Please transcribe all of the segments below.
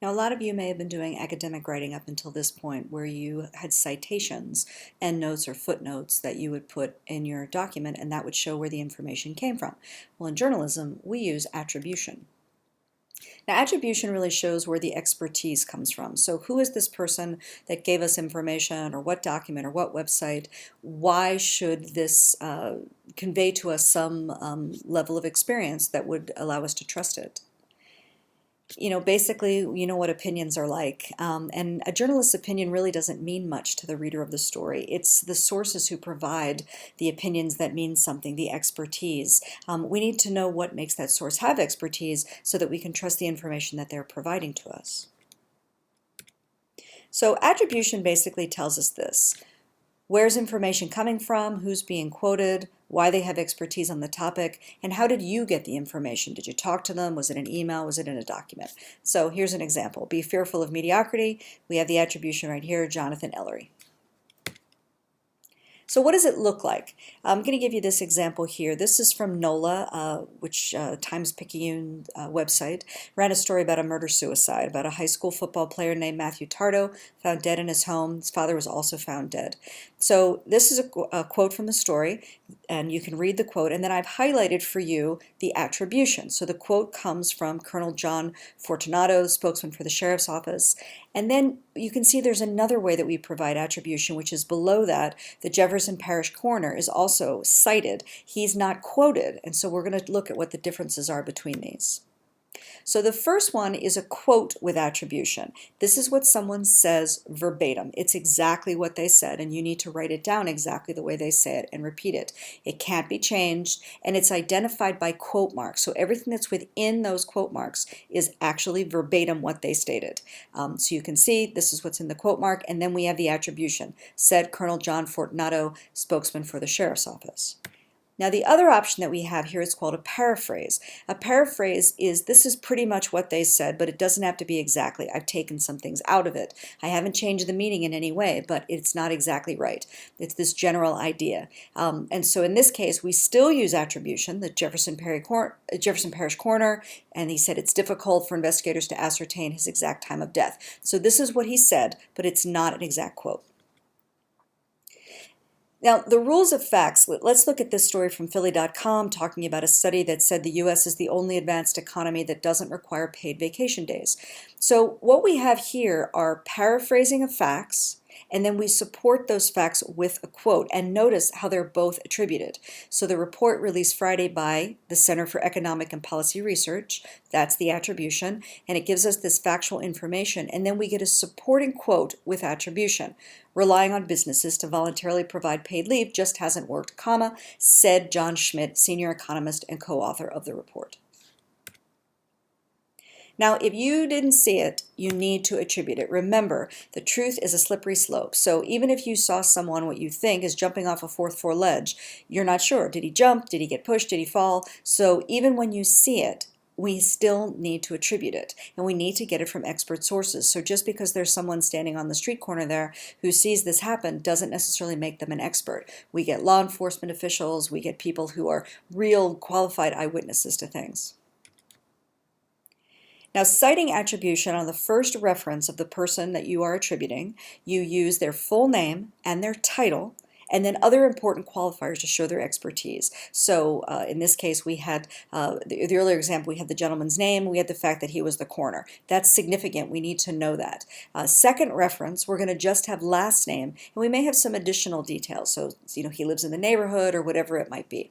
Now, a lot of you may have been doing academic writing up until this point where you had citations, endnotes, or footnotes that you would put in your document, and that would show where the information came from. Well, in journalism, we use attribution. Now, attribution really shows where the expertise comes from. So who is this person that gave us information, or what document, or what website? Why should this convey to us some level of experience that would allow us to trust it? Basically, you know what opinions are like. And a journalist's opinion really doesn't mean much to the reader of the story. It's the sources who provide the opinions that mean something, the expertise. We need to know what makes that source have expertise so that we can trust the information that they're providing to us. So attribution basically tells us this. Where's information coming from, who's being quoted, why they have expertise on the topic, and how did you get the information? Did you talk to them? Was it an email? Was it in a document? So here's an example. Be fearful of mediocrity. We have the attribution right here, Jonathan Ellery. So what does it look like? I'm going to give you this example here. This is from NOLA, which Times-Picayune website, ran a story about a murder-suicide, about a high school football player named Matthew Tardo, found dead in his home. His father was also found dead. So this is a quote from the story, and you can read the quote, and then I've highlighted for you the attribution. So the quote comes from Colonel John Fortunato, spokesman for the sheriff's office, and then you can see there's another way that we provide attribution, which is below that. The Jefferson Parish coroner is also cited. He's not quoted, and so we're going to look at what the differences are between these. So the first one is a quote with attribution. This is what someone says verbatim. It's exactly what they said, and you need to write it down exactly the way they say it and repeat it. It can't be changed, and it's identified by quote marks. So everything that's within those quote marks is actually verbatim what they stated. So you can see this is what's in the quote mark, and then we have the attribution. Said Colonel John Fortunato, spokesman for the sheriff's office. Now the other option that we have here is called a paraphrase. A paraphrase is, this is pretty much what they said, but it doesn't have to be exactly. I've taken some things out of it. I haven't changed the meaning in any way, but it's not exactly right. It's this general idea. And so in this case, we still use attribution, the Jefferson Parish coroner, and he said it's difficult for investigators to ascertain his exact time of death. So this is what he said, but it's not an exact quote. Now, the rules of facts, let's look at this story from Philly.com talking about a study that said the U.S. is the only advanced economy that doesn't require paid vacation days. So what we have here are paraphrasing of facts, and then we support those facts with a quote. And notice how they're both attributed. So the report released Friday by the Center for Economic and Policy Research, that's the attribution, and it gives us this factual information. And then we get a supporting quote with attribution. Relying on businesses to voluntarily provide paid leave just hasn't worked, comma, said John Schmidt, senior economist and co-author of the report. Now, if you didn't see it, you need to attribute it. Remember, the truth is a slippery slope. So even if you saw someone what you think is jumping off a fourth floor ledge, you're not sure. Did he jump? Did he get pushed? Did he fall? So even when you see it, we still need to attribute it, and we need to get it from expert sources. So just because there's someone standing on the street corner there who sees this happen doesn't necessarily make them an expert. We get law enforcement officials, we get people who are real qualified eyewitnesses to things. Now, citing attribution on the first reference of the person that you are attributing, you use their full name and their title, and then other important qualifiers to show their expertise. So in this case, we had, the earlier example, we had the gentleman's name, we had the fact that he was the coroner. That's significant, we need to know that. Second reference, we're gonna just have last name, and we may have some additional details. So, he lives in the neighborhood or whatever it might be.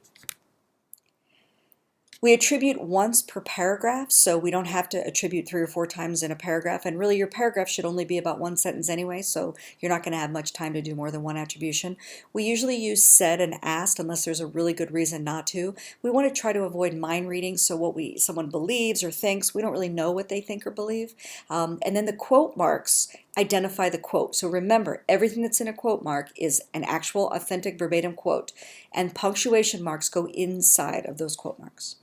We attribute once per paragraph, so we don't have to attribute 3 or 4 times in a paragraph, and really your paragraph should only be about 1 sentence anyway, so you're not going to have much time to do more than 1 attribution. We usually use said and asked unless there's a really good reason not to. We want to try to avoid mind reading, so what someone believes or thinks, we don't really know what they think or believe. And then the quote marks identify the quote. So remember, everything that's in a quote mark is an actual authentic verbatim quote, and punctuation marks go inside of those quote marks.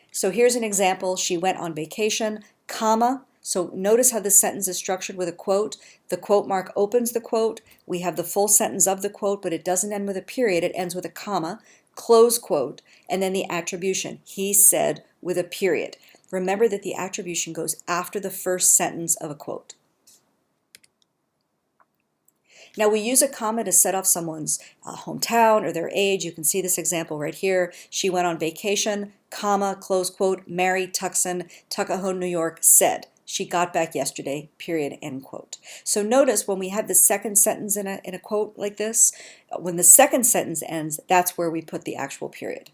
So here's an example. She went on vacation, comma. So notice how this sentence is structured with a quote. The quote mark opens the quote. We have the full sentence of the quote, but it doesn't end with a period. It ends with a comma, close quote, and then the attribution. He said with a period. Remember that the attribution goes after the first sentence of a quote. Now we use a comma to set off someone's hometown or their age. You can see this example right here. She went on vacation, comma, close quote, Mary Tucson, Tuckahoe, New York, said. She got back yesterday, period, end quote. So notice when we have the second sentence in a quote like this, when the second sentence ends, that's where we put the actual period.